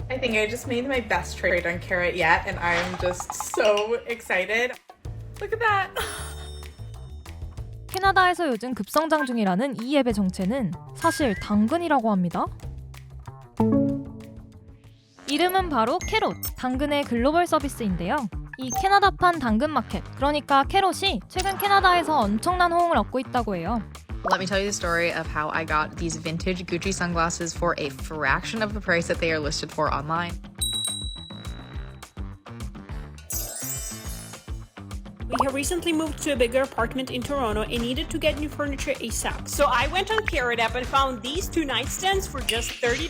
I think I just made my best trade on Carrot yet, and I'm just so excited. Look at that. 캐나다에서 요즘 급성장 중이라는 이 앱의 정체는 사실 당근이라고 합니다. 이름은 바로 캐롯, 당근의 글로벌 서비스인데요. 이 캐나다판 당근마켓, 그러니까 캐롯이 최근 캐나다에서 엄청난 호응을 얻고 있다고 해요. Let me tell you the story of how I got these vintage Gucci sunglasses for a fraction of the price that they are listed for online. We have recently moved to a bigger apartment in Toronto and needed to get new furniture ASAP. So I went on Carrot app and found these two nightstands for just $30.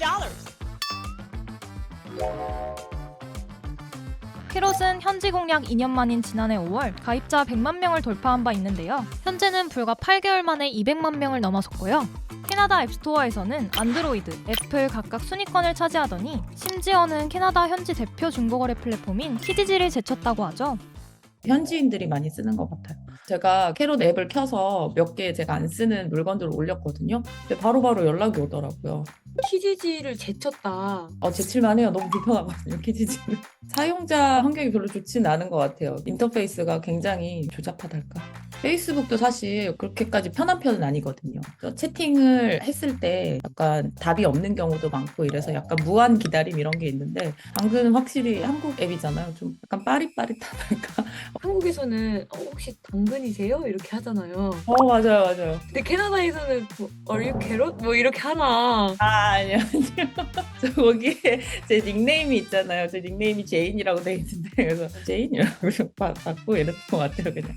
캐롯은 현지 공약 2년 만인 지난해 5월 가입자 100만 명을 돌파한 바 있는데요. 현재는 불과 8개월 만에 200만 명을 넘어섰고요. 캐나다 앱스토어에서는 안드로이드, 애플 각각 순위권을 차지하더니 심지어는 캐나다 현지 대표 중고거래 플랫폼인 키디지를 제쳤다고 하죠. 현지인들이 많이 쓰는 것 같아요. 제가 캐롯 앱을 켜서 몇 개 제가 안 쓰는 물건들을 올렸거든요. 근데 바로바로 연락이 오더라고요. 키지지를 제쳤다. 제칠만 해요. 너무 불편하거든요, 키디지는. 사용자 환경이 별로 좋지는 않은 것 같아요. 인터페이스가 굉장히 조잡하달까. 페이스북도 사실 그렇게까지 편한 편은 아니거든요. 채팅을 했을 때 약간 답이 없는 경우도 많고 이래서 약간 무한 기다림 이런 게 있는데 당근은 확실히 한국 앱이잖아요. 좀 약간 빠릿빠릿하달까. 한국에서는 혹시 당근이세요? 이렇게 하잖아요. 맞아요. 근데 캐나다에서는 Are you carrot? 뭐 이렇게 하나. 아니요. 저 거기에 제 닉네임이 있잖아요. 제 닉네임이 제인이라고 돼 있는데 그래서 제인이라고 받고 이랬던 것 같아요, 그냥.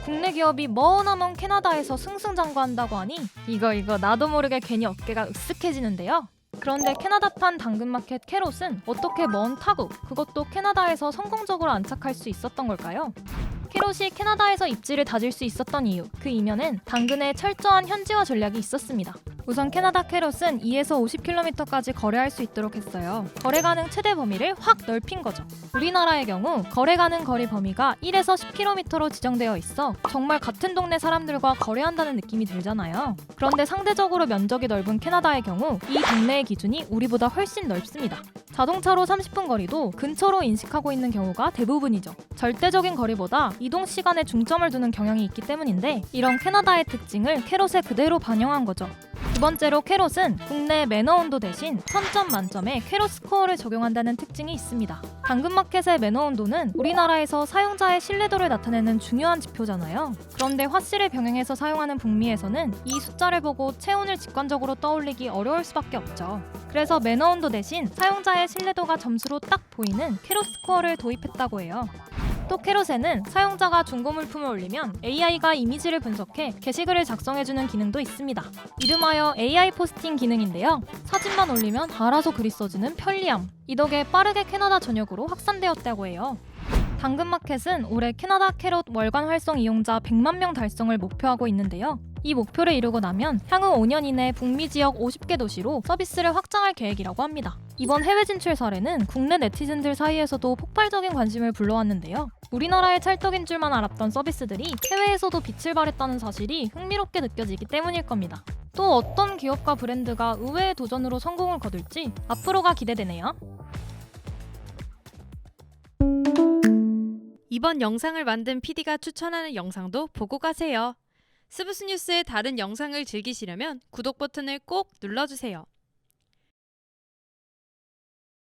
국내 기업이 머나먼 캐나다에서 승승장구한다고 하니 이거 나도 모르게 괜히 어깨가 으쓱해지는데요. 그런데 캐나다판 당근마켓 캐롯은 어떻게 먼 타국, 그것도 캐나다에서 성공적으로 안착할 수 있었던 걸까요? 캐롯이 캐나다에서 입지를 다질 수 있었던 이유, 그 이면엔 당근의 철저한 현지화 전략이 있었습니다. 우선 캐나다 캐롯은 2에서 50km까지 거래할 수 있도록 했어요. 거래 가능 최대 범위를 확 넓힌 거죠. 우리나라의 경우 거래 가능 거리 범위가 1에서 10km로 지정되어 있어 정말 같은 동네 사람들과 거래한다는 느낌이 들잖아요. 그런데 상대적으로 면적이 넓은 캐나다의 경우 이 동네의 기준이 우리보다 훨씬 넓습니다. 자동차로 30분 거리도 근처로 인식하고 있는 경우가 대부분이죠. 절대적인 거리보다 이동 시간에 중점을 두는 경향이 있기 때문인데 이런 캐나다의 특징을 캐롯에 그대로 반영한 거죠. 두 번째로 캐롯은 국내 매너 온도 대신 1000점 만점에 캐롯 스코어를 적용한다는 특징이 있습니다. 당근마켓의 매너 온도는 우리나라에서 사용자의 신뢰도를 나타내는 중요한 지표잖아요. 그런데 화씨를 병행해서 사용하는 북미에서는 이 숫자를 보고 체온을 직관적으로 떠올리기 어려울 수밖에 없죠. 그래서 매너 온도 대신 사용자의 신뢰도가 점수로 딱 보이는 캐롯 스코어를 도입했다고 해요. 또 캐롯에는 사용자가 중고 물품을 올리면 AI가 이미지를 분석해 게시글을 작성해주는 기능도 있습니다. 이름하여 AI 포스팅 기능인데요. 사진만 올리면 알아서 글이 써지는 편리함. 이 덕에 빠르게 캐나다 전역으로 확산되었다고 해요. 당근마켓은 올해 캐나다 캐롯 월간 활성 이용자 100만 명 달성을 목표하고 있는데요. 이 목표를 이루고 나면 향후 5년 이내 북미 지역 50개 도시로 서비스를 확장할 계획이라고 합니다. 이번 해외 진출 사례는 국내 네티즌들 사이에서도 폭발적인 관심을 불러왔는데요. 우리나라의 찰떡인 줄만 알았던 서비스들이 해외에서도 빛을 발했다는 사실이 흥미롭게 느껴지기 때문일 겁니다. 또 어떤 기업과 브랜드가 의외의 도전으로 성공을 거둘지 앞으로가 기대되네요. 이번 영상을 만든 PD가 추천하는 영상도 보고 가세요. 스브스 뉴스의 다른 영상을 즐기시려면 구독 버튼을 꼭 눌러주세요.